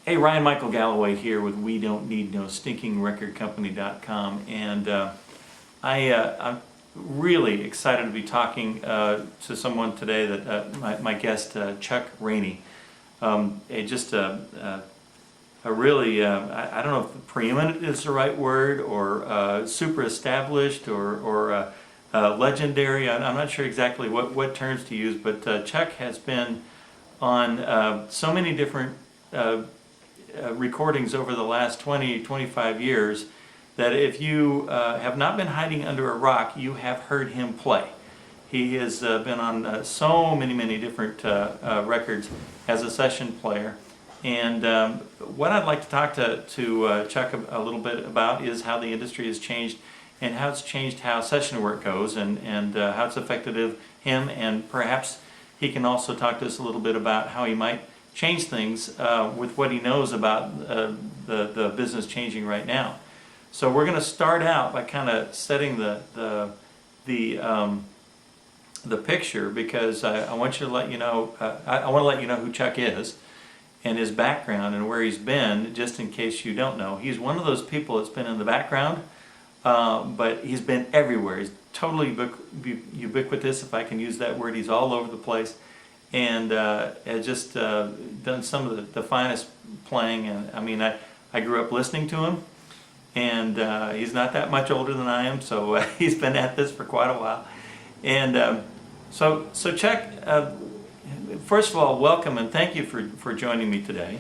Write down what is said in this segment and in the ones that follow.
Hey, Ryan Michael Galloway here with We Don't Need No Stinking Record Company.com, and I'm really excited to be talking to someone today that my guest Chuck Rainey. A really I don't know if preeminent is the right word, or super established, or legendary. I'm not sure exactly what terms to use, but Chuck has been on so many different recordings over the last 25 years that if you have not been hiding under a rock, you have heard him play. He has been on so many different records as a session player. And what I'd like to talk to Chuck a little bit about is how the industry has changed, and how it's changed how session work goes, and how it's affected him, and perhaps he can also talk to us a little bit about how he might change things with what he knows about the business changing right now. So we're going to start out by kind of setting the picture, because I want you to let you know I want to let you know who Chuck is and his background and where he's been, just in case you don't know. He's one of those people that's been in the background, but he's been everywhere. He's totally ubiquitous, if I can use that word. He's all over the place, and has just done some of the finest playing. And I mean, I grew up listening to him, and he's not that much older than I am, so he's been at this for quite a while. And so Chuck, first of all, welcome, and thank you for joining me today.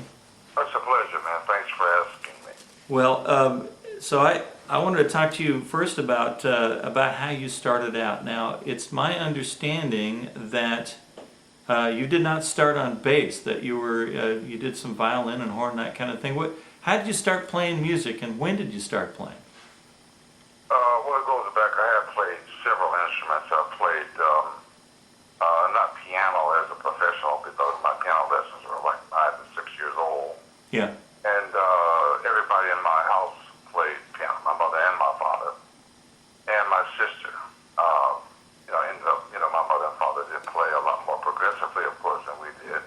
It's a pleasure, man. Thanks for asking me. Well, so I wanted to talk to you first about how you started out. Now, it's my understanding that you did not start on bass, that you did some violin and horn, that kind of thing. How did you start playing music, and when did you start playing? Well, it goes back. I have played several instruments. I've played not piano as a professional, because my piano lessons were like 5 and 6 years old. Yeah. And everybody in my house played piano, my mother and my father, and my sister. Ended up, my mother and father did play a lot more progressively, of course, than we did.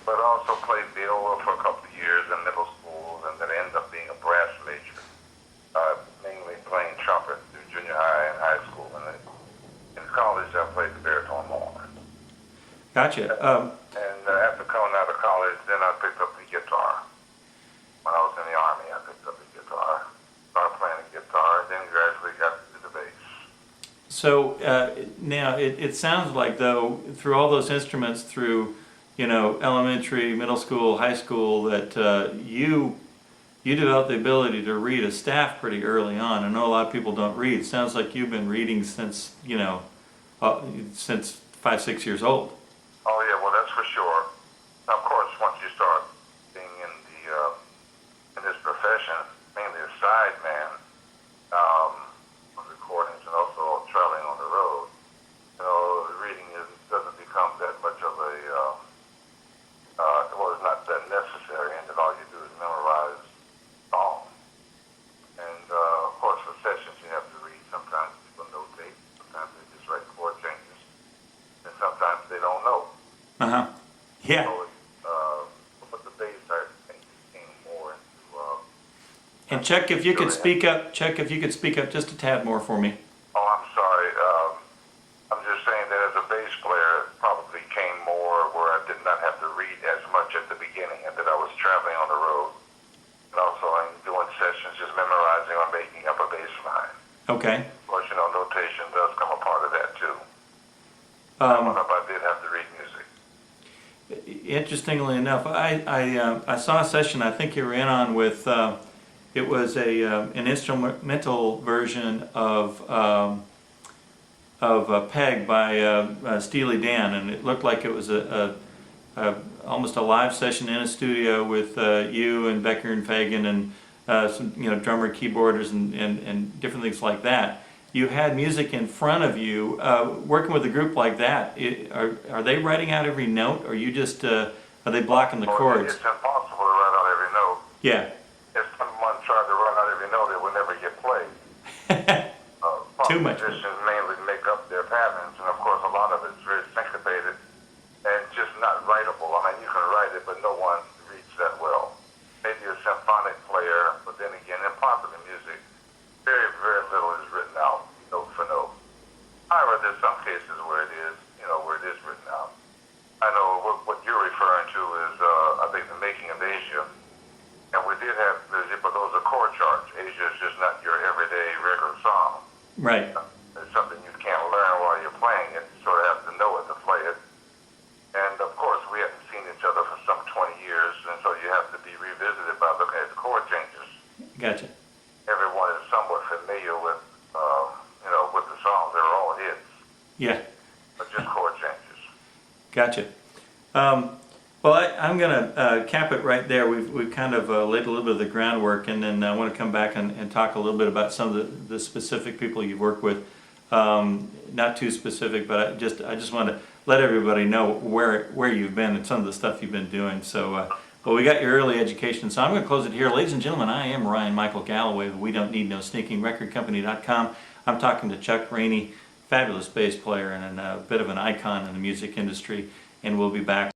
But also played viola for a couple of years in middle school, and then ended up being a brass major, mainly playing trumpet through junior high and high school. And then in college, I played the baritone horn. Gotcha. And after coming out of college, then I picked up the guitar. When I was in the Army, I picked up the guitar, started playing the guitar, and then gradually got to the bass. So now it sounds like, though, through all those instruments, through elementary, middle school, high school, that you developed the ability to read a staff pretty early on. I know a lot of people don't read. It sounds like you've been reading since since 5-6 years old. Oh yeah, well that's for sure. Now, of course, once you start being in this profession, mainly a sideman, with recordings and also traveling on the road, reading doesn't become that much of a it's not that necessary, and then all you do is memorize songs. And of course, for sessions you have to read. Sometimes people notate, sometimes they just write chord changes, and sometimes they don't know. Yeah. So but the bass, I think, came more into. And Chuck, if you could speak up, just a tad more for me. Oh, I'm sorry. I'm just saying that as a bass player, it probably came more where I did not have to read as much at the beginning, and that I was traveling on the road, and also I'm doing sessions, just memorizing or making up a bass line. Okay. Of course, notation does come a part of that too. I did have to read music. Interestingly enough, I saw a session I think you were in on with it was an instrumental version of Peg by Steely Dan, and it looked like it was almost a live session in a studio with you and Becker and Fagan and some drummer, keyboarders, and different things like that. You had music in front of you. Working with a group like that, are they writing out every note, or you just are they blocking the chords? It's impossible to write out every note. Yeah. If someone tried to run out every note, it would never get played. Too much. Musicians mainly make up their patterns, and of course a lot of it's very syncopated and just not writable. I mean, you can write it, but no one reads that well. charts. Asia is just not your everyday regular song. Right. It's something you can't learn while you're playing it. You sort of have to know it to play it. And of course, we haven't seen each other for some 20 years, and so you have to be revisited by looking at the chord changes. Gotcha. Everyone is somewhat familiar with, with the songs. They're all hits, Yeah. but just chord changes. Gotcha. Well, I'm going to cap it right there. We've kind of laid a little bit of the groundwork, and then I want to come back and talk a little bit about some of the specific people you've worked with. Not too specific, but I just want to let everybody know where you've been and some of the stuff you've been doing. So, well, we got your early education, so I'm going to close it here. Ladies and gentlemen, I am Ryan Michael Galloway of We Don't Need No Sneaking RecordCompany.com. I'm talking to Chuck Rainey, fabulous bass player and a bit of an icon in the music industry, and we'll be back.